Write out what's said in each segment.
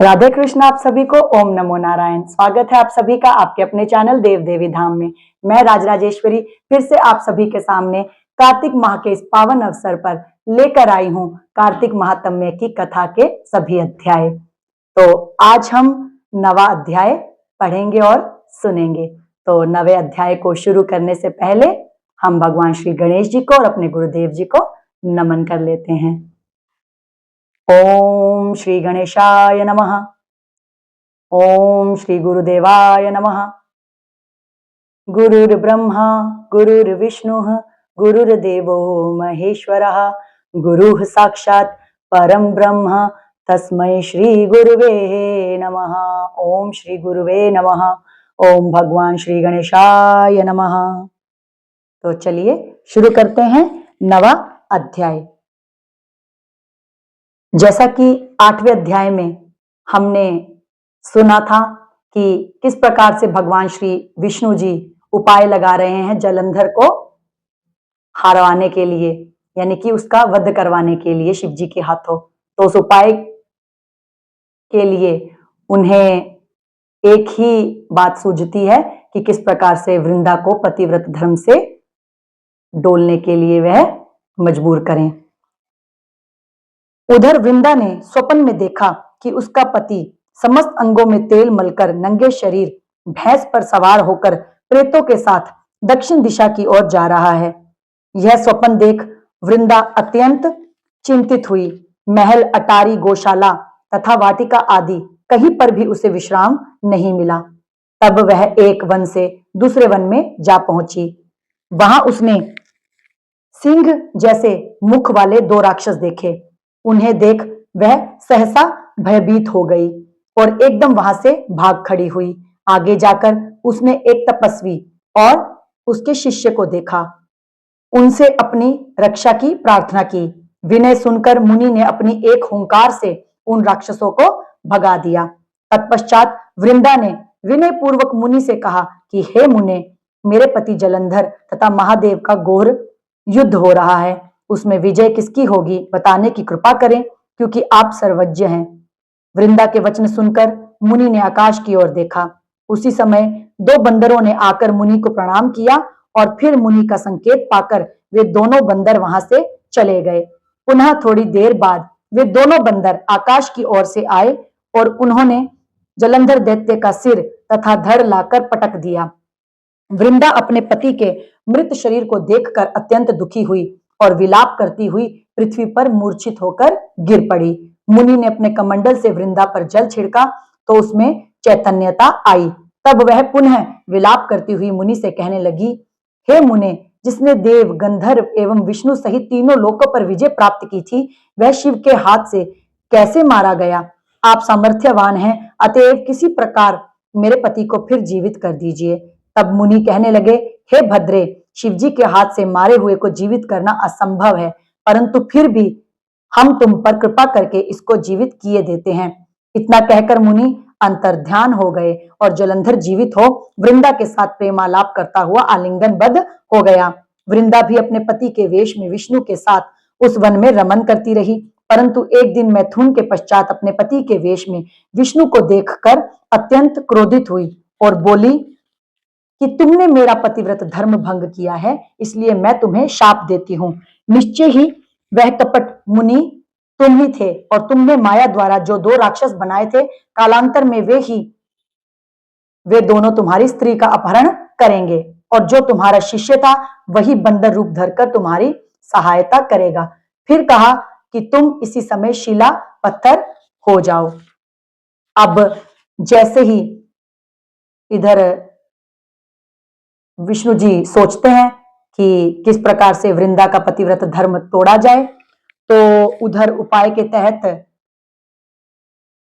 राधे कृष्ण। आप सभी को ओम नमो नारायण। स्वागत है आप सभी का आपके अपने चैनल देव देवी धाम में। मैं राजराजेश्वरी फिर से आप सभी के सामने कार्तिक माह के इस पावन अवसर पर लेकर आई हूं कार्तिक महात्म्य की कथा के सभी अध्याय। तो आज हम नवा अध्याय पढ़ेंगे और सुनेंगे। तो नवे अध्याय को शुरू करने से पहले हम भगवान श्री गणेश जी को और अपने गुरुदेव जी को नमन कर लेते हैं। ओम श्री गणेशाय नमः। ओम श्री गुरुदेवाय नमः। गुरुर्ब्रह्मा गुरुर्विष्णुः गुरुर्देवो महेश्वरः गुरुः साक्षात् परं ब्रह्म तस्मै श्री गुरुवे नमः। ओम श्री गुरुवे नमः। ओम भगवान श्री गणेशाय नमः। तो चलिए शुरू करते हैं नवा अध्याय। जैसा कि 8वें अध्याय में हमने सुना था कि किस प्रकार से भगवान श्री विष्णु जी उपाय लगा रहे हैं जलंधर को हरवाने के लिए, यानी कि उसका वध करवाने के लिए शिव जी के हाथों। तो उस उपाय के लिए उन्हें एक ही बात सूझती है कि किस प्रकार से वृंदा को पतिव्रत धर्म से डोलने के लिए वह मजबूर करें। उधर वृंदा ने स्वप्न में देखा कि उसका पति समस्त अंगों में तेल मलकर नंगे शरीर भैंस पर सवार होकर प्रेतों के साथ दक्षिण दिशा की ओर जा रहा है। यह स्वप्न देख वृंदा अत्यंत चिंतित हुई। महल, अटारी, गौशाला तथा वाटिका आदि कहीं पर भी उसे विश्राम नहीं मिला। तब वह एक वन से दूसरे वन में जा पहुंची। वहां उसने सिंह जैसे मुख वाले 2 राक्षस देखे। उन्हें देख वह सहसा भयभीत हो गई और एकदम वहां से भाग खड़ी हुई। आगे जाकर उसने एक तपस्वी और उसके शिष्य को देखा। उनसे अपनी रक्षा की प्रार्थना की। विनय सुनकर मुनि ने अपनी एक हुंकार से उन राक्षसों को भगा दिया। तत्पश्चात वृंदा ने विनय पूर्वक मुनि से कहा कि हे मुने, मेरे पति जलंधर तथा महादेव का घोर युद्ध हो रहा है। उसमें विजय किसकी होगी बताने की कृपा करें, क्योंकि आप सर्वज्ञ हैं। वृंदा के वचन सुनकर मुनि ने आकाश की ओर देखा। उसी समय 2 बंदरों ने आकर मुनि को प्रणाम किया और फिर मुनि का संकेत पाकर वे दोनों बंदर वहां से चले गए। पुनः थोड़ी देर बाद वे दोनों बंदर आकाश की ओर से आए और उन्होंने जलंधर दैत्य का सिर तथा धड़ लाकर पटक दिया। वृंदा अपने पति के मृत शरीर को देखकर अत्यंत दुखी हुई और विलाप करती हुई पृथ्वी पर मूर्छित होकर गिर पड़ी। मुनि ने अपने कमंडल से वृंदा पर जल छिड़का तो उसमें चैतन्यता आई। तब वह पुनः विलाप करती हुई मुनि से कहने लगी, हे मुने, जिसने देव, गंधर्व एवं विष्णु सहित तीनों लोकों पर विजय प्राप्त की थी, वह शिव के हाथ से कैसे मारा गया? आप सामर्थ्यवान हैं, अतएव किसी प्रकार मेरे पति को फिर जीवित कर दीजिए। तब मुनि कहने लगे, हे भद्रे, शिवजी के हाथ से मारे हुए को जीवित करना असंभव है, परंतु फिर भी हम तुम पर कृपा करके इसको जीवित किए देते हैं। इतना कहकर मुनि अंतर्ध्यान हो गए और जलंधर जीवित हो वृंदा के साथ प्रेमालाप करता हुआ आलिंगनबद्ध हो गया। वृंदा भी अपने पति के वेश में विष्णु के साथ उस वन में रमन करती रही, परंतु एक दिन मैथुन के पश्चात अपने पति के वेश में विष्णु को देखकर अत्यंत क्रोधित हुई और बोली कि तुमने मेरा पतिव्रत धर्म भंग किया है, इसलिए मैं तुम्हें शाप देती हूँ। निश्चय ही वह कपट मुनि तुम ही थे और तुमने माया द्वारा जो 2 राक्षस बनाए थे, कालांतर में वे दोनों तुम्हारी स्त्री का अपहरण करेंगे और जो तुम्हारा शिष्य था वही बंदर रूप धरकर तुम्हारी सहायता करेगा। फिर कहा कि तुम इसी समय शिला पत्थर हो जाओ। अब जैसे ही इधर विष्णु जी सोचते हैं कि किस प्रकार से वृंदा का पतिव्रत धर्म तोड़ा जाए, तो उधर उपाय के तहत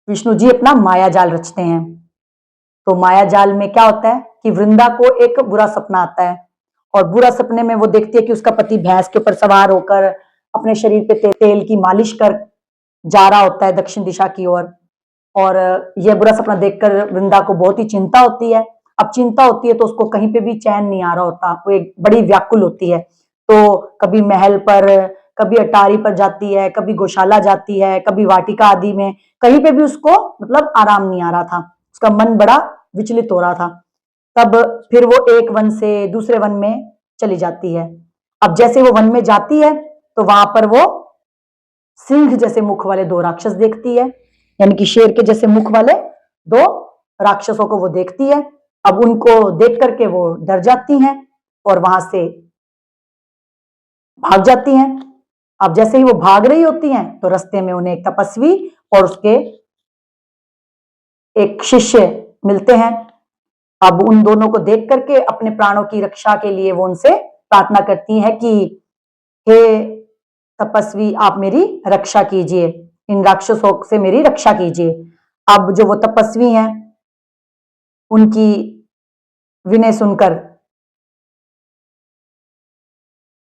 विष्णु जी अपना माया जाल रचते हैं। तो माया जाल में क्या होता है कि वृंदा को एक बुरा सपना आता है और बुरा सपने में वो देखती है कि उसका पति भैंस के ऊपर सवार होकर अपने शरीर पे तेल की मालिश कर जा रहा होता है दक्षिण दिशा की ओर। और यह बुरा सपना देखकर वृंदा को बहुत ही चिंता होती है। अब चिंता होती है तो उसको कहीं पे भी चैन नहीं आ रहा होता, वो एक बड़ी व्याकुल होती है। तो कभी महल पर, कभी अटारी पर जाती है, कभी गौशाला जाती है, कभी वाटिका आदि में, कहीं पे भी उसको मतलब आराम नहीं आ रहा था, उसका मन बड़ा विचलित हो रहा था। तब फिर वो एक वन से दूसरे वन में चली जाती है। अब जैसे वो वन में जाती है तो वहां पर वो सिंह जैसे मुख वाले दो राक्षस देखती है, यानी कि शेर के जैसे मुख वाले दो राक्षसों को वो देखती है। अब उनको देख करके वो डर जाती हैं और वहां से भाग जाती हैं। अब जैसे ही वो भाग रही होती हैं तो रास्ते में उन्हें एक तपस्वी और उसके एक शिष्य मिलते हैं। अब उन दोनों को देख करके अपने प्राणों की रक्षा के लिए वो उनसे प्रार्थना करती है कि हे तपस्वी, आप मेरी रक्षा कीजिए, इन राक्षसों से मेरी रक्षा कीजिए। अब जो वो तपस्वी हैं उनकी विनय सुनकर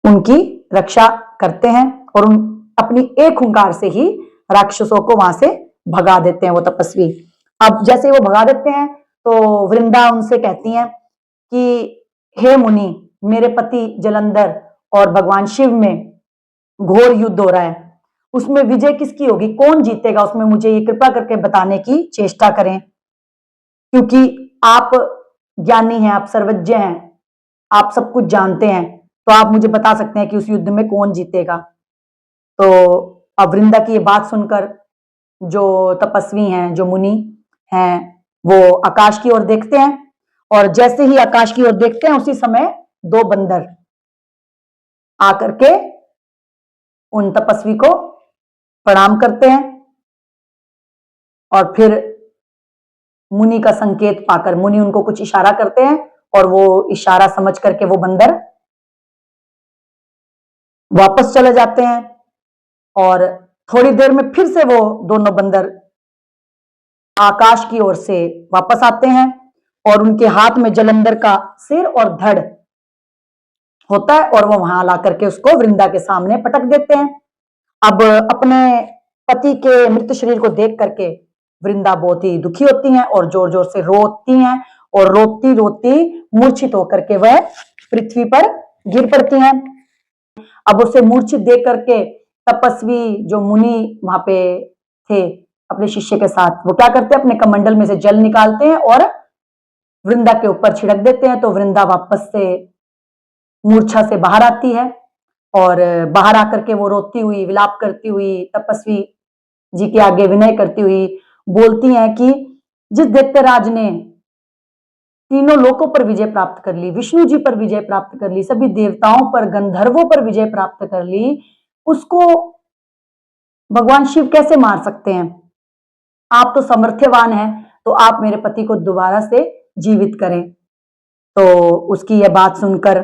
उनकी रक्षा करते हैं और उन अपनी एक हुंकार से ही राक्षसों को वहां से भगा देते हैं वो तपस्वी। अब जैसे वो भगा देते हैं तो वृंदा उनसे कहती हैं कि हे मुनि, मेरे पति जलंधर और भगवान शिव में घोर युद्ध हो रहा है, उसमें विजय किसकी होगी, कौन जीतेगा, उसमें मुझे ये कृपा करके बताने की चेष्टा करें, क्योंकि आप ज्ञानी हैं, आप सर्वज्ञ हैं, आप सब कुछ जानते हैं, तो आप मुझे बता सकते हैं कि उस युद्ध में कौन जीतेगा। तो अब वृंदा की ये बात सुनकर जो तपस्वी हैं, जो मुनि हैं, वो आकाश की ओर देखते हैं और जैसे ही आकाश की ओर देखते हैं उसी समय दो बंदर आकर के उन तपस्वी को प्रणाम करते हैं और फिर मुनि का संकेत पाकर मुनि उनको कुछ इशारा करते हैं और वो इशारा समझ करके वो बंदर वापस चले जाते हैं और थोड़ी देर में फिर से वो दोनों बंदर आकाश की ओर से वापस आते हैं और उनके हाथ में जलंधर का सिर और धड़ होता है और वो वहां ला करके उसको वृंदा के सामने पटक देते हैं। अब अपने पति के मृत शरीर को देख करके वृंदा बहुत ही दुखी होती हैं और जोर जोर से रोती हैं और रोती रोती मूर्छित होकर के वह पृथ्वी पर गिर पड़ती हैं। अब उसे मूर्छित देख करके तपस्वी जो मुनि वहां पे थे अपने शिष्य के साथ, वो क्या करते हैं, अपने कमंडल में से जल निकालते हैं और वृंदा के ऊपर छिड़क देते हैं, तो वृंदा वापस से मूर्छा से बाहर आती है और बाहर आकर के वो रोती हुई, विलाप करती हुई, तपस्वी जी के आगे विनय करती हुई बोलती हैं कि जिस दैत्यराज ने तीनों लोकों पर विजय प्राप्त कर ली, विष्णु जी पर विजय प्राप्त कर ली, सभी देवताओं पर, गंधर्वों पर विजय प्राप्त कर ली, उसको भगवान शिव कैसे मार सकते हैं। आप तो सामर्थ्यवान हैं, तो आप मेरे पति को दोबारा से जीवित करें। तो उसकी यह बात सुनकर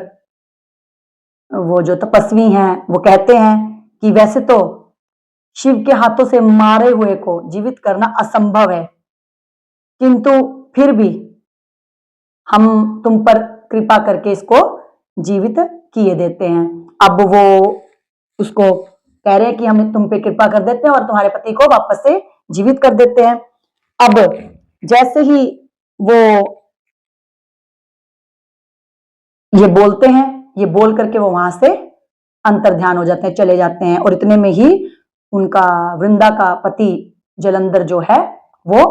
वो जो तपस्वी हैं वो कहते हैं कि वैसे तो शिव के हाथों से मारे हुए को जीवित करना असंभव है, किंतु फिर भी हम तुम पर कृपा करके इसको जीवित किए देते हैं। अब वो उसको कह रहे हैं कि हम तुम पे कृपा कर देते हैं और तुम्हारे पति को वापस से जीवित कर देते हैं। अब जैसे ही वो ये बोलते हैं, ये बोल करके वो वहां से अंतर ध्यान हो जाते हैं, चले जाते हैं और इतने में ही उनका वृंदा का पति जलंधर जो है वो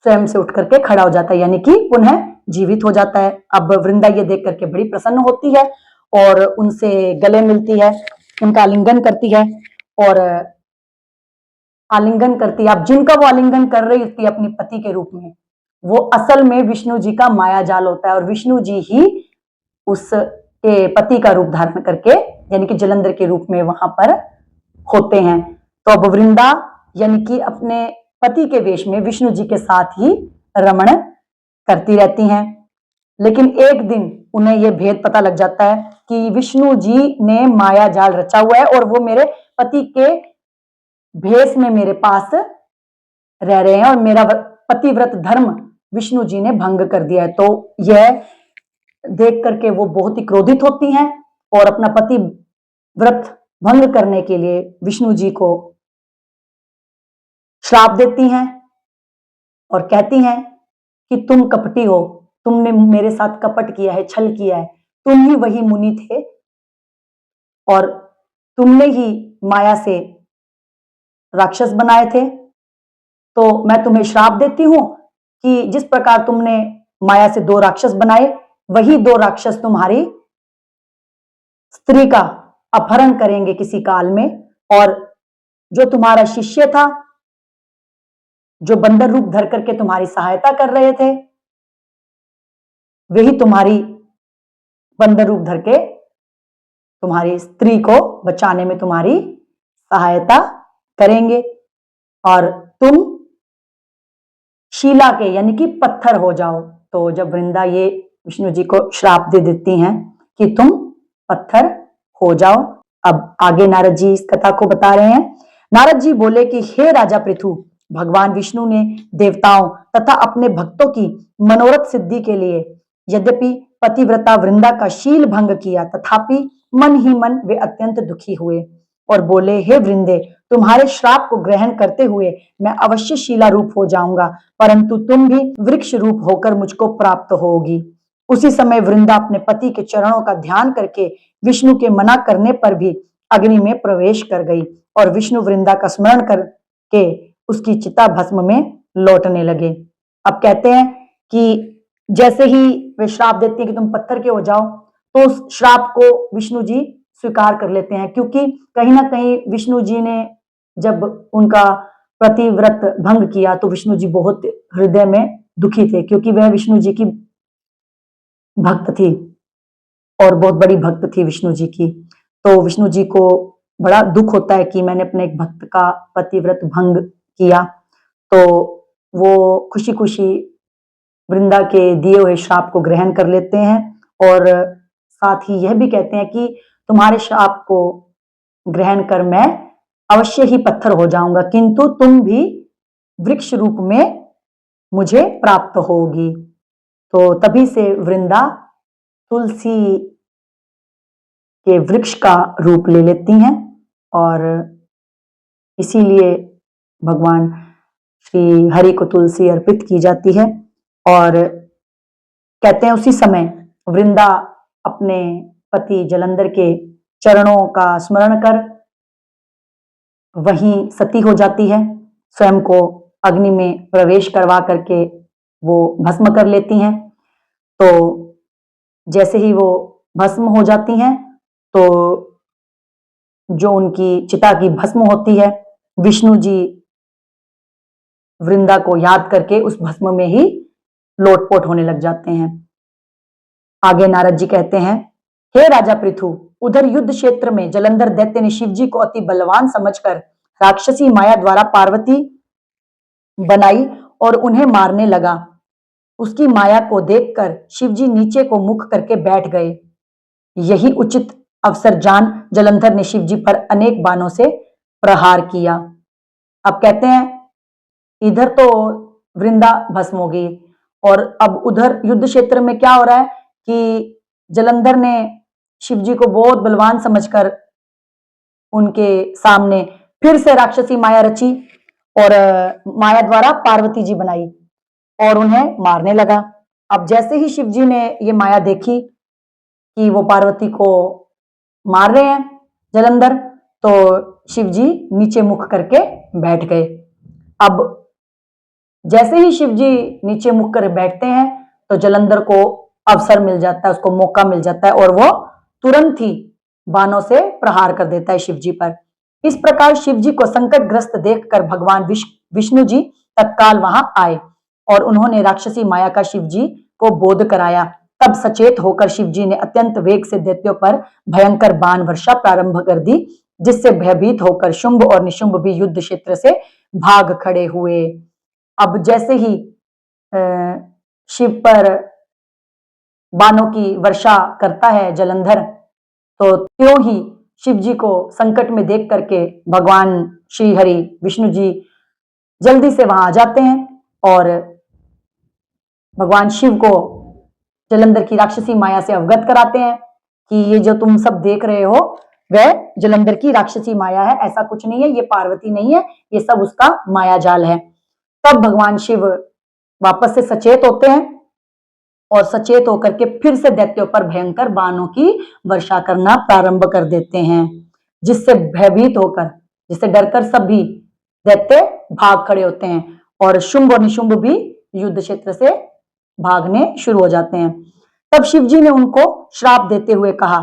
स्वयं से उठ करके खड़ा हो जाता है, यानी कि पुनः जीवित हो जाता है। अब वृंदा ये देख करके बड़ी प्रसन्न होती है और उनसे गले मिलती है, उनका आलिंगन करती है और आलिंगन करती है। अब जिनका वो आलिंगन कर रही थी अपने पति के रूप में, वो असल में विष्णु जी का माया जाल होता है और विष्णु जी ही उसके पति का रूप धारण करके यानी कि जलंधर के रूप में वहां पर होते हैं। तो अब वृंदा यानी कि अपने पति के वेश में विष्णु जी के साथ ही रमण करती रहती हैं। लेकिन एक दिन उन्हें यह भेद पता लग जाता है कि विष्णु जी ने माया जाल रचा हुआ है और वो मेरे पति के भेष में मेरे पास रह रहे हैं और मेरा पतिव्रत धर्म विष्णु जी ने भंग कर दिया है। तो यह देख करके वो बहुत ही क्रोधित होती हैं और अपना पति व्रत भंग करने के लिए विष्णु जी को श्राप देती हैं और कहती हैं कि तुम कपटी हो, तुमने मेरे साथ कपट किया है, छल किया है, तुम ही वही मुनि थे और तुमने ही माया से राक्षस बनाए थे, तो मैं तुम्हें श्राप देती हूं कि जिस प्रकार तुमने माया से 2 राक्षस बनाए, वही 2 राक्षस तुम्हारी स्त्री का अपहरण करेंगे किसी काल में, और जो तुम्हारा शिष्य था, जो बंदर रूप धर करके तुम्हारी सहायता कर रहे थे, वही तुम्हारी बंदर रूप धर के तुम्हारी स्त्री को बचाने में तुम्हारी सहायता करेंगे, और तुम शिला के यानी कि पत्थर हो जाओ। तो जब वृंदा ये विष्णु जी को श्राप दे देती हैं कि तुम पत्थर हो जाओ, अब आगे नारद जी इस कथा को बता रहे हैं। नारद जी बोले कि हे राजा पृथु, भगवान विष्णु ने देवताओं तथा अपने भक्तों की मनोरथ सिद्धि के लिए यद्यपि पतिव्रता वृंदा का शील भंग किया, तथापि मन ही मन वे अत्यंत दुखी हुए और बोले, हे वृंदे, तुम्हारे श्राप को ग्रहण करते हुए मैं अवश्य शीला रूप हो जाऊंगा, परंतु तुम भी वृक्ष रूप होकर मुझको प्राप्त होगी। उसी समय वृंदा अपने पति के चरणों का ध्यान करके विष्णु के मना करने पर भी अग्नि में प्रवेश कर गई, और विष्णु वृंदा का स्मरण करके उसकी चिता भस्म में लौटने लगे। अब कहते हैं कि जैसे ही वे श्राप देती है कि तुम पत्थर के हो जाओ, तो उस श्राप को विष्णु जी स्वीकार कर लेते हैं, क्योंकि कहीं ना कहीं विष्णु जी ने जब उनका प्रतिव्रत भंग किया तो विष्णु जी बहुत हृदय में दुखी थे, क्योंकि वह विष्णु जी की भक्त थी और बहुत बड़ी भक्त थी विष्णु जी की। तो विष्णु जी को बड़ा दुख होता है कि मैंने अपने एक भक्त का पतिव्रत भंग किया, तो वो खुशी खुशी वृंदा के दिए हुए श्राप को ग्रहण कर लेते हैं, और साथ ही यह भी कहते हैं कि तुम्हारे श्राप को ग्रहण कर मैं अवश्य ही पत्थर हो जाऊंगा, किंतु तुम भी वृक्ष रूप में मुझे प्राप्त होगी। तो तभी से वृंदा तुलसी के वृक्ष का रूप ले लेती हैं, और इसीलिए भगवान श्री हरि को तुलसी अर्पित की जाती है। और कहते हैं उसी समय वृंदा अपने पति जलंधर के चरणों का स्मरण कर वहीं सती हो जाती है, स्वयं को अग्नि में प्रवेश करवा करके वो भस्म कर लेती हैं। तो जैसे ही वो भस्म हो जाती हैं, तो जो उनकी चिता की भस्म होती है, विष्णु जी वृंदा को याद करके उस भस्म में ही लोटपोट होने लग जाते हैं। आगे नारद जी कहते हैं, हे राजा पृथु, उधर युद्ध क्षेत्र में जलंधर दैत्य ने शिव जी को अति बलवान समझकर राक्षसी माया द्वारा पार्वती बनाई और उन्हें मारने लगा। उसकी माया को देखकर शिव जी नीचे को मुख करके बैठ गए। यही उचित अवसर जान जलंधर ने शिव जी पर अनेक बाणों से प्रहार किया। अब कहते हैं इधर तो वृंदा भस्म हो गई, और अब उधर युद्ध क्षेत्र में क्या हो रहा है कि जलंधर ने शिव जी को बहुत बलवान समझकर उनके सामने फिर से राक्षसी माया रची और माया द्वारा पार्वती जी बनाई और उन्हें मारने लगा। अब जैसे ही शिव जी ने ये माया देखी कि वो पार्वती को मार रहे हैं जलंधर, तो शिव जी नीचे मुख करके बैठ गए। अब जैसे ही शिव जी नीचे मुख कर बैठते हैं, तो जलंधर को अवसर मिल जाता है, उसको मौका मिल जाता है, और वो तुरंत ही बाणों से प्रहार कर देता है शिव जी पर। इस प्रकार शिव जी को संकटग्रस्त देखकर भगवान विष्णु जी तत्काल वहां आए और उन्होंने राक्षसी माया का शिव जी को बोध कराया। तब सचेत होकर शिव जी ने अत्यंत वेग से दैत्यों पर भयंकर बाण वर्षा प्रारंभ कर दी, जिससे भयभीत होकर शुंभ और निशुंभ भी युद्ध क्षेत्र से भाग खड़े हुए। अब जैसे ही शिव पर बाणों की वर्षा करता है जलंधर, तो त्यों ही शिव जी को संकट में देख करके भगवान श्री हरि विष्णु जी जल्दी से वहां आ जाते हैं और भगवान शिव को जलंधर की राक्षसी माया से अवगत कराते हैं कि ये जो तुम सब देख रहे हो वह जलंधर की राक्षसी माया है, ऐसा कुछ नहीं है, ये पार्वती नहीं है, ये सब उसका माया जाल है। तब भगवान शिव वापस से सचेत होते हैं और सचेत होकर के फिर से दैत्यों पर भयंकर बाणों की वर्षा करना प्रारंभ कर देते हैं। जिससे भयभीत होकर, जिससे डरकर सभी दैत्य भाग खड़े होते हैं और शुंभ और निशुंभ भी युद्ध क्षेत्र से भागने शुरू हो जाते हैं। तब शिवजी ने उनको श्राप देते हुए कहा,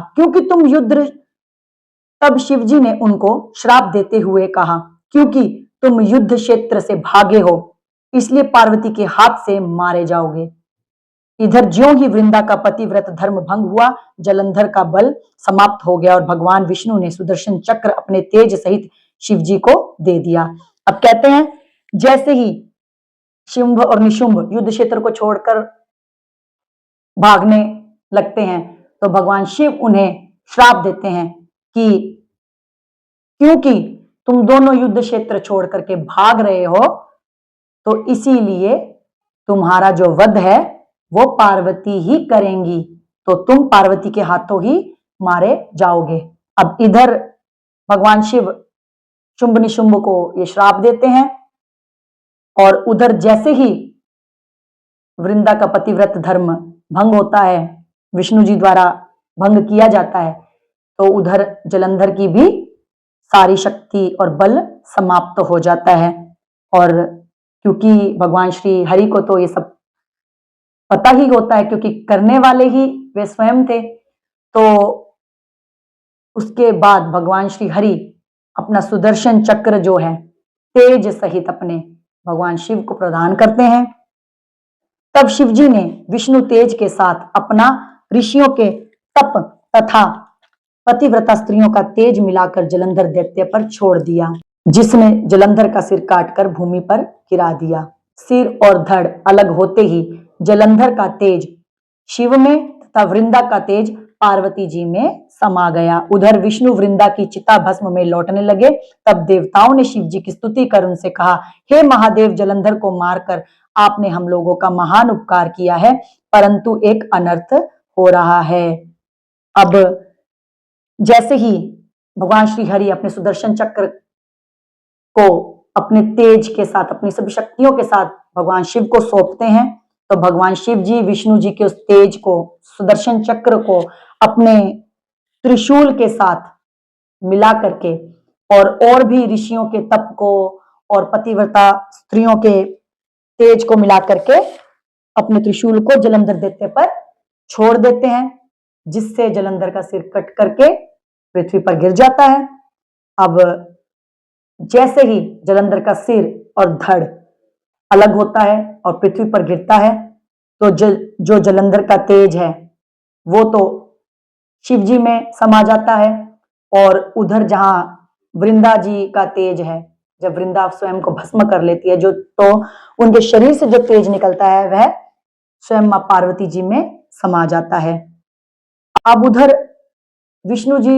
तब शिवजी ने उनको श्राप देते हुए कहा, क्योंकि तुम युद्ध क्षेत्र से भागे हो, इसलिए पार्वती के हाथ से मारे जाओगे। इधर ज्यों ही वृंदा का पतिव्रत धर्म भंग हुआ, जलंधर का बल समाप्त हो गया और भगवान विष्णु ने सुदर्शन चक्र अपने तेज सहित शिवजी को दे दिया। अब कहते हैं, जैसे ही शुंभ और निशुंभ युद्ध क्षेत्र को छोड़कर भागने लगते हैं, तो भगवान शिव उन्हें श्राप देते हैं कि क्योंकि तुम दोनों युद्ध क्षेत्र छोड़ करके भाग रहे हो, तो इसीलिए तुम्हारा जो वध है वो पार्वती ही करेंगी, तो तुम पार्वती के हाथों ही मारे जाओगे। अब इधर भगवान शिव शुंभ निशुंभ को ये श्राप देते हैं और उधर जैसे ही वृंदा का पतिव्रत धर्म भंग होता है, विष्णु जी द्वारा भंग किया जाता है, तो उधर जलंधर की भी सारी शक्ति और बल समाप्त हो जाता है। और क्योंकि भगवान श्री हरि को तो ये सब पता ही होता है, क्योंकि करने वाले ही वे स्वयं थे, तो उसके बाद भगवान श्री हरि अपना सुदर्शन चक्र जो है तेज सहित अपने भगवान शिव को प्रदान करते हैं। तब शिवजी ने विष्णु तेज के साथ अपना ऋषियों के तप तथा पतिव्रता स्त्रियों का तेज मिलाकर जलंधर दैत्य पर छोड़ दिया, जिसने जलंधर का सिर काटकर भूमि पर गिरा दिया। सिर और धड़ अलग होते ही जलंधर का तेज शिव में तथा वृंदा का तेज पार्वती जी में समा गया। उधर विष्णु वृंदा की चिता भस्म में लौटने लगे। तब देवताओं ने शिव जी की स्तुति कर उनसे कहा, हे महादेव, जलंधर को मारकर आपने हम लोगों का महान उपकार किया है, परंतु एक अनर्थ हो रहा है। अब जैसे ही भगवान श्री हरि अपने सुदर्शन चक्र को अपने तेज के साथ, अपनी सभी शक्तियों के साथ भगवान शिव को सौंपते हैं, तो भगवान शिव जी विष्णु जी के उस तेज को, सुदर्शन चक्र को अपने त्रिशूल के साथ मिला करके और भी ऋषियों के तप को और पतिव्रता स्त्रियों के तेज को मिला करके अपने त्रिशूल को जलंधर दैत्य पर छोड़ देते हैं, जिससे जलंधर का सिर कट करके पृथ्वी पर गिर जाता है। अब जैसे ही जलंधर का सिर और धड़ अलग होता है और पृथ्वी पर गिरता है, तो जो जलंधर का तेज है वो तो शिव जी में समा जाता है, और उधर जहां वृंदा जी का तेज है, जब वृंदा स्वयं को भस्म कर लेती है, तो उनके शरीर से जो तेज निकलता है वह स्वयं मां पार्वती जी में समा जाता है। अब उधर विष्णु जी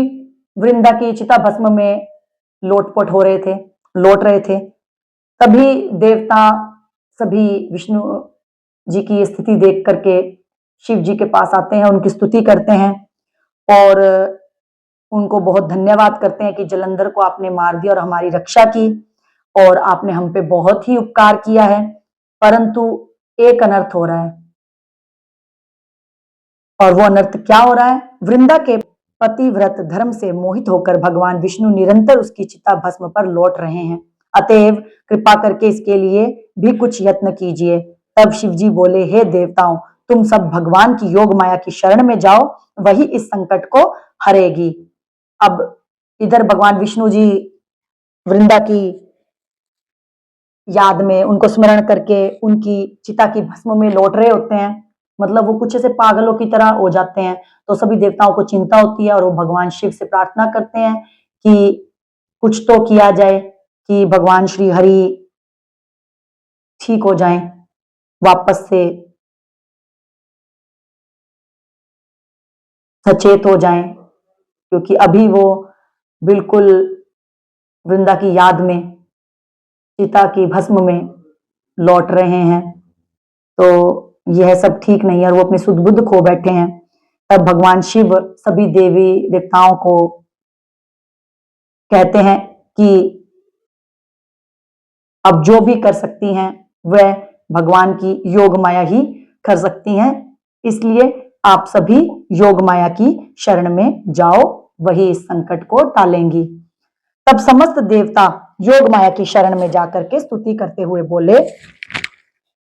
वृंदा की चिता भस्म में लौट रहे थे, तभी देवता सभी विष्णु जी की स्थिति देख करके शिव जी के पास आते हैं, उनकी स्तुति करते हैं और उनको बहुत धन्यवाद करते हैं कि जलंधर को आपने मार दिया और हमारी रक्षा की, और आपने हम पे बहुत ही उपकार किया है, परंतु एक अनर्थ हो रहा है। और वो अनर्थ क्या हो रहा है? वृंदा के पतिव्रत धर्म से मोहित होकर भगवान विष्णु निरंतर उसकी चिता भस्म पर लौट रहे हैं, अतएव कृपा करके इसके लिए भी कुछ यत्न कीजिए। तब शिवजी बोले, हे देवताओं, तुम सब भगवान की योग माया की शरण में जाओ, वही इस संकट को हरेगी। अब इधर भगवान विष्णु जी वृंदा की याद में, उनको स्मरण करके उनकी चिता की भस्म में लौट रहे होते हैं, मतलब वो कुछ ऐसे पागलों की तरह हो जाते हैं। तो सभी देवताओं को चिंता होती है और वो भगवान शिव से प्रार्थना करते हैं कि कुछ तो किया जाए कि भगवान श्री हरि ठीक हो जाएं, वापस से सचेत हो जाएं, क्योंकि अभी वो बिल्कुल वृंदा की याद में चिता की भस्म में लौट रहे हैं, तो यह सब ठीक नहीं है और वो अपनी सुध बुद्ध खो बैठे हैं। तब भगवान शिव सभी देवी देवताओं को कहते हैं कि अब जो भी कर सकती हैं वह भगवान की योग माया ही कर सकती हैं, इसलिए आप सभी योग माया की शरण में जाओ वही इस संकट को टालेंगी। तब समस्त देवता योग माया की शरण में जाकर के स्तुति करते हुए बोले,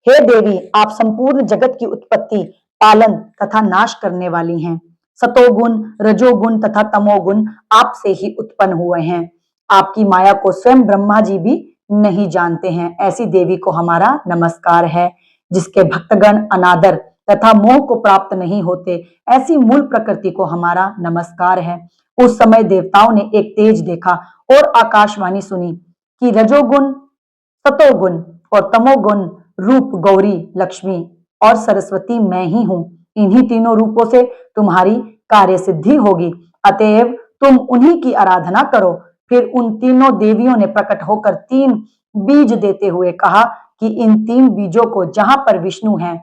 हे देवी, आप संपूर्ण जगत की उत्पत्ति, पालन तथा नाश करने वाली हैं। सतोगुण, रजोगुण तथा तमोगुण आपसे ही उत्पन्न हुए हैं। आपकी माया को स्वयं ब्रह्मा जी भी नहीं जानते हैं। ऐसी देवी को हमारा नमस्कार है। जिसके भक्तगण अनादर तथा मोह को प्राप्त नहीं होते, ऐसी मूल प्रकृति को हमारा नमस्कार है। उस समय देवताओं ने एक तेज देखा और आकाशवाणी सुनी कि रजोगुण, सतोगुण और तमोगुण रूप गौरी, लक्ष्मी और सरस्वती मैं ही हूं। इन्हीं तीनों रूपों से तुम्हारी कार्य सिद्धि होगी, अतएव तुम उन्हीं की आराधना करो। फिर उन तीनों देवियों ने प्रकट होकर 3 बीज देते हुए कहा कि इन 3 बीजों को जहां पर विष्णु हैं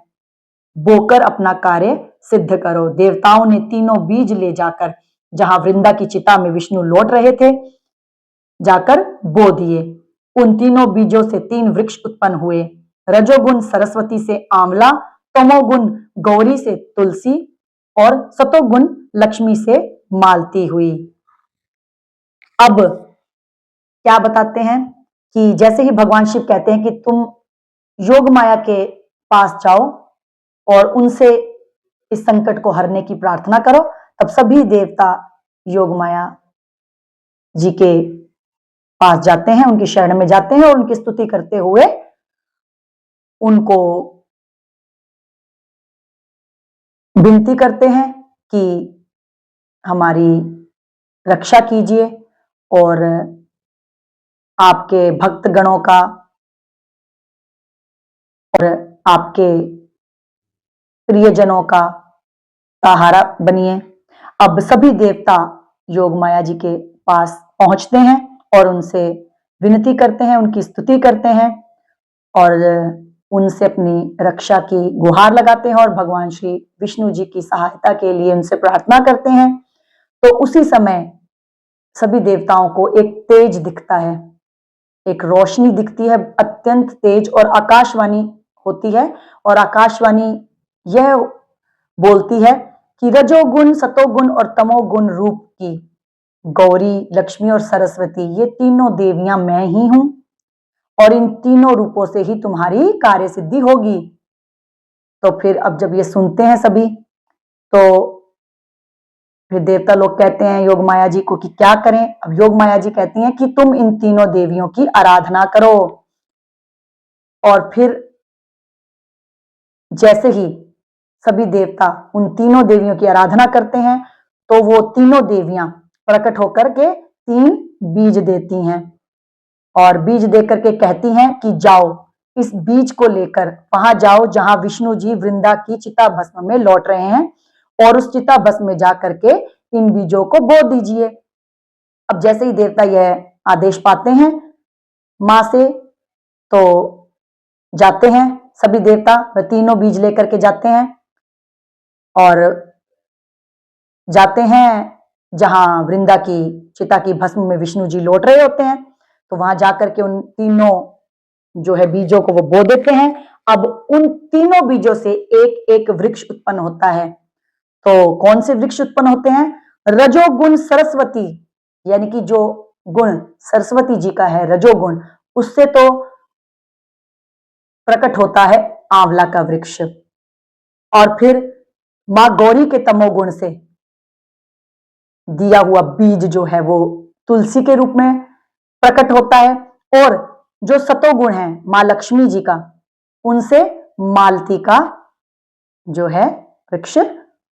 बोकर अपना कार्य सिद्ध करो। देवताओं ने तीनों बीज ले जाकर जहां वृंदा की चिता में विष्णु लौट रहे थे, जाकर बो दिए। उन तीनों बीजों से 3 वृक्ष उत्पन्न हुए। रजोगुण सरस्वती से आंवला, तमोगुण गौरी से तुलसी और सतोगुण लक्ष्मी से मालती हुई। अब क्या बताते हैं कि जैसे ही भगवान शिव कहते हैं कि तुम योग माया के पास जाओ और उनसे इस संकट को हरने की प्रार्थना करो, तब सभी देवता योग माया जी के पास जाते हैं, उनकी शरण में जाते हैं और उनकी स्तुति करते हुए उनको विनती करते हैं कि हमारी रक्षा कीजिए और आपके भक्तगणों का और आपके प्रियजनों का सहारा बनिए। अब सभी देवता योग माया जी के पास पहुंचते हैं और उनसे विनती करते हैं, उनकी स्तुति करते हैं और उनसे अपनी रक्षा की गुहार लगाते हैं और भगवान श्री विष्णु जी की सहायता के लिए उनसे प्रार्थना करते हैं। तो उसी समय सभी देवताओं को एक तेज दिखता है, एक रोशनी दिखती है अत्यंत तेज, और आकाशवाणी होती है और आकाशवाणी यह बोलती है कि रजोगुण, सतोगुण और तमोगुण रूप की गौरी, लक्ष्मी और सरस्वती ये तीनों देवियां मैं ही हूं और इन तीनों रूपों से ही तुम्हारी कार्य सिद्धि होगी। तो फिर अब जब ये सुनते हैं सभी, तो फिर देवता लोग कहते हैं योग माया जी को कि क्या करें। अब योग माया जी कहती हैं कि तुम इन तीनों देवियों की आराधना करो। और फिर जैसे ही सभी देवता उन तीनों देवियों की आराधना करते हैं, तो वो तीनों देवियां प्रकट होकर के 3 बीज देती हैं और बीज देकर के कहती हैं कि जाओ, इस बीज को लेकर वहां जाओ जहां विष्णु जी वृंदा की चिता भस्म में लौट रहे हैं और उस चिता भस्म में जाकर के इन बीजों को बो दीजिए। अब जैसे ही देवता यह आदेश पाते हैं मां से, तो जाते हैं सभी देवता, वह तीनों बीज लेकर के जाते हैं और जाते हैं जहां वृंदा की चिता की भस्म में विष्णु जी लौट रहे होते हैं। तो वहां जाकर के उन तीनों जो है बीजों को वो बो देते हैं। अब उन तीनों बीजों से एक एक वृक्ष उत्पन्न होता है। तो कौन से वृक्ष उत्पन्न होते हैं? रजोगुण सरस्वती, यानी कि जो गुण सरस्वती जी का है रजोगुण, उससे तो प्रकट होता है आंवला का वृक्ष। और फिर मां गौरी के तमोगुण से दिया हुआ बीज जो है वो तुलसी के रूप में प्रकट होता है। और जो सतोगुण है मां लक्ष्मी जी का, उनसे मालती का जो है वृक्ष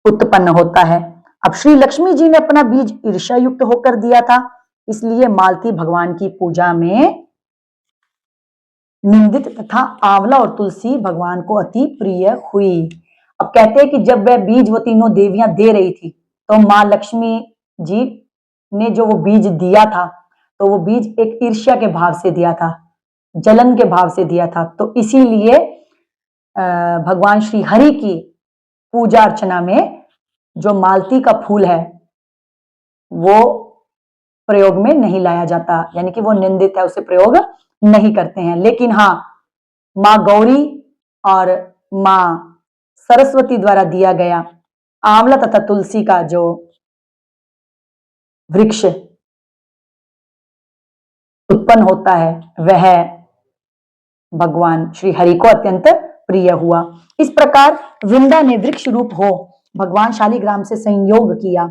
उत्पन्न होता है। अब श्री लक्ष्मी जी ने अपना बीज ईर्ष्या युक्त होकर दिया था, इसलिए मालती भगवान की पूजा में निंदित तथा आंवला और तुलसी भगवान को अति प्रिय हुई। अब कहते हैं कि जब वह बीज वो तीनों देवियां दे रही थी, तो मां लक्ष्मी जी ने जो वो बीज दिया था, तो वो बीज एक ईर्ष्या के भाव से दिया था, जलन के भाव से दिया था। तो इसीलिए भगवान श्री हरि की पूजा अर्चना में जो मालती का फूल है वो प्रयोग में नहीं लाया जाता, यानी कि वो निंदित है, उसे प्रयोग नहीं करते हैं। लेकिन हाँ, मां गौरी और मां सरस्वती द्वारा दिया गया आंवला तथा तुलसी का जो वृक्ष उत्पन्न होता है वह भगवान श्री हरि को अत्यंत प्रिय हुआ। इस प्रकार वृंदा ने वृक्ष रूप हो भगवान शालिग्राम से संयोग किया।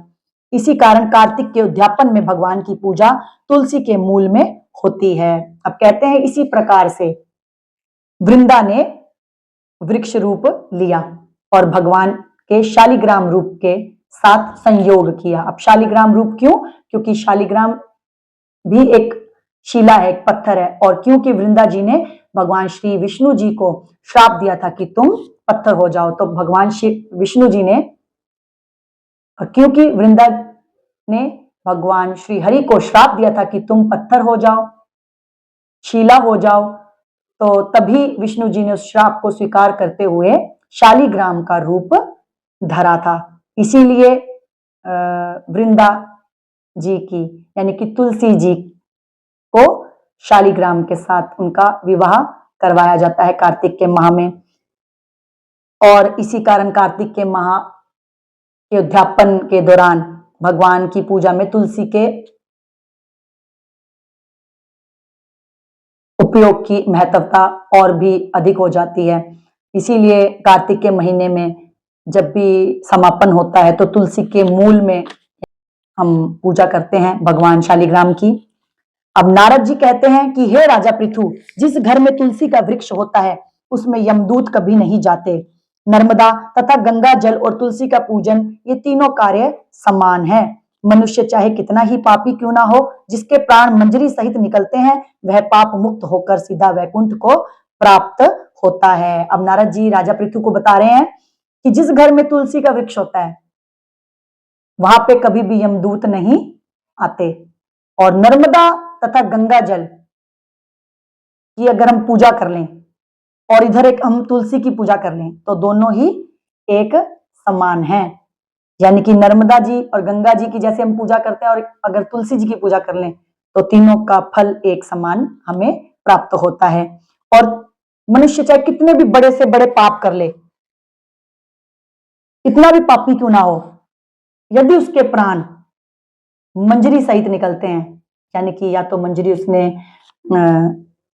इसी कारण कार्तिक के उद्यापन में भगवान की पूजा तुलसी के मूल में होती है। अब कहते हैं इसी प्रकार से वृंदा ने वृक्ष रूप लिया और भगवान के शालिग्राम रूप के साथ संयोग किया। अब शालिग्राम रूप क्यों? क्योंकि शालिग्राम भी एक शिला है, एक पत्थर है, और क्योंकि वृंदा जी ने भगवान श्री विष्णु जी को श्राप दिया था कि तुम पत्थर हो जाओ, तो भगवान श्री विष्णु जी ने, और क्योंकि वृंदा ने भगवान श्री हरि को श्राप दिया था कि तुम पत्थर हो जाओ, शिला हो जाओ, तो तभी विष्णु जी ने उस श्राप को स्वीकार करते हुए शालिग्राम का रूप धरा था। इसीलिए वृंदा जी की यानी कि तुलसी जी को शालिग्राम के साथ उनका विवाह करवाया जाता है कार्तिक के माह में। और इसी कारण कार्तिक के माह के उद्यापन के दौरान भगवान की पूजा में तुलसी के उपयोग की महत्वता और भी अधिक हो जाती है। इसीलिए कार्तिक के महीने में जब भी समापन होता है तो तुलसी के मूल में हम पूजा करते हैं भगवान शालिग्राम की। अब नारद जी कहते हैं कि हे राजा पृथु, जिस घर में तुलसी का वृक्ष होता है उसमें यमदूत कभी नहीं जाते। नर्मदा तथा गंगा जल और तुलसी का पूजन, ये तीनों कार्य समान है। मनुष्य चाहे कितना ही पापी क्यों ना हो, जिसके प्राण मंजरी सहित निकलते हैं वह पाप मुक्त होकर सीधा वैकुंठ को प्राप्त होता है। अब नारद जी राजा पृथु को बता रहे हैं कि जिस घर में तुलसी का वृक्ष होता है वहां पे कभी भी यमदूत नहीं आते, और नर्मदा तथा गंगा जल की अगर हम पूजा कर लें और इधर एक हम तुलसी की पूजा कर लें तो दोनों ही एक समान हैं। यानी कि नर्मदा जी और गंगा जी की जैसे हम पूजा करते हैं और अगर तुलसी जी की पूजा कर लें तो तीनों का फल एक समान हमें प्राप्त होता है। और मनुष्य चाहे कितने भी बड़े से बड़े पाप कर ले, इतना भी पापी क्यों ना हो, यदि उसके प्राण मंजरी सहित निकलते हैं, यानी कि या तो मंजरी उसने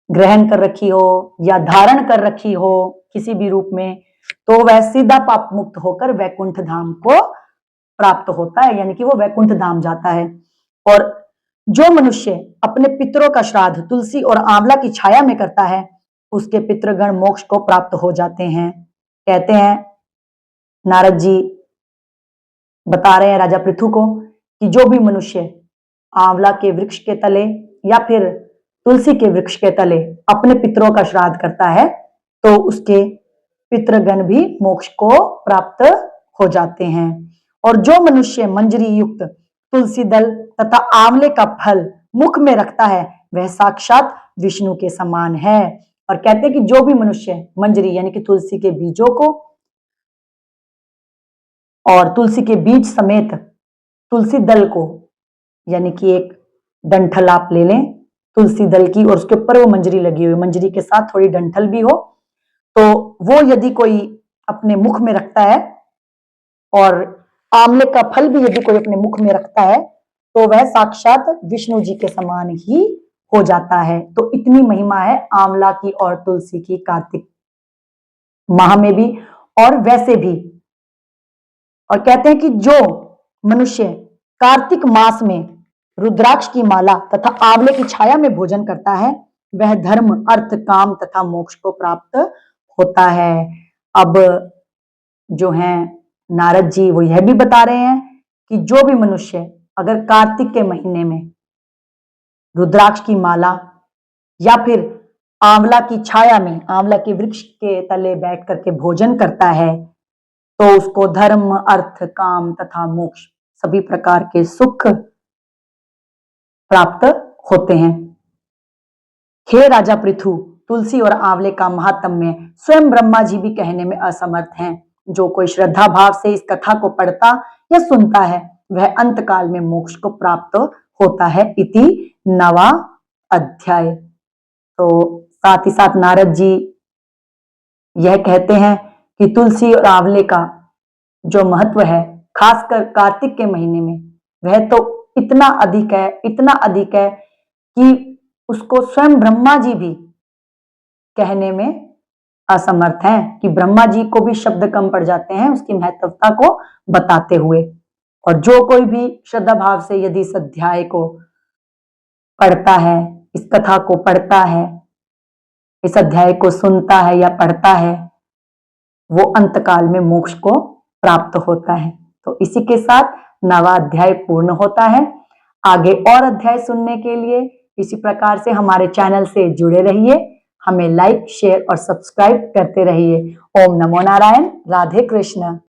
ग्रहण कर रखी हो या धारण कर रखी हो किसी भी रूप में, तो वह सीधा पाप मुक्त होकर वैकुंठ धाम को प्राप्त होता है, यानी कि वो वैकुंठ धाम जाता है। और जो मनुष्य अपने पितरों का श्राद्ध तुलसी और आंवला की छाया में करता है उसके पितृगण मोक्ष को प्राप्त हो जाते हैं। कहते हैं नारद जी बता रहे हैं राजा पृथु को कि जो भी मनुष्य आंवला के वृक्ष के तले या फिर तुलसी के वृक्ष के तले अपने पितरों का श्राद्ध करता है तो उसके पितृगण भी मोक्ष को प्राप्त हो जाते हैं। और जो मनुष्य मंजरी युक्त तुलसी दल तथा आंवले का फल मुख में रखता है वह साक्षात विष्णु के समान है। और कहते हैं कि जो भी मनुष्य मंजरी यानी कि तुलसी के बीजों को और तुलसी के बीज समेत तुलसी दल को, यानी कि एक डंठल आप ले लें तुलसी दल की और उसके ऊपर वो मंजरी लगी हुई, मंजरी के साथ थोड़ी डंठल भी हो, तो वो यदि कोई अपने मुख में रखता है और आंवले का फल भी यदि कोई अपने मुख में रखता है तो वह साक्षात विष्णु जी के समान ही हो जाता है। तो इतनी महिमा है आंवला की और तुलसी की कार्तिक माह में भी और वैसे भी। और कहते हैं कि जो मनुष्य कार्तिक मास में रुद्राक्ष की माला तथा आंवले की छाया में भोजन करता है वह धर्म अर्थ काम तथा मोक्ष को प्राप्त होता है। अब जो है नारद जी वो यह भी बता रहे हैं कि जो भी मनुष्य अगर कार्तिक के महीने में रुद्राक्ष की माला या फिर आंवला की छाया में आंवला के वृक्ष के तले बैठ करके भोजन करता है तो उसको धर्म अर्थ काम तथा मोक्ष सभी प्रकार के सुख प्राप्त होते हैं। हे राजा पृथु, तुलसी और आंवले का महात्म्य स्वयं ब्रह्मा जी भी कहने में असमर्थ हैं। जो कोई श्रद्धा भाव से इस कथा को पढ़ता या सुनता है वह अंत काल में मोक्ष को प्राप्त होता है। इति नवा अध्याय। तो साथ ही साथ नारद जी यह कहते हैं कि तुलसी और आंवले का जो महत्व है खासकर कार्तिक के महीने में वह तो इतना अधिक है कि उसको स्वयं ब्रह्मा जी भी कहने में असमर्थ हैं, कि ब्रह्मा जी को भी शब्द कम पड़ जाते हैं उसकी महत्वता को बताते हुए। और जो कोई भी श्रद्धा भाव से यदि इस अध्याय को पढ़ता है, इस कथा को पढ़ता है, इस अध्याय को सुनता है या पढ़ता है, वो अंतकाल में मोक्ष को प्राप्त होता है। तो इसी के साथ नवा अध्याय पूर्ण होता है। आगे और अध्याय सुनने के लिए इसी प्रकार से हमारे चैनल से जुड़े रहिए, हमें लाइक, शेयर और सब्सक्राइब करते रहिए। ओम नमो नारायण, राधे कृष्ण।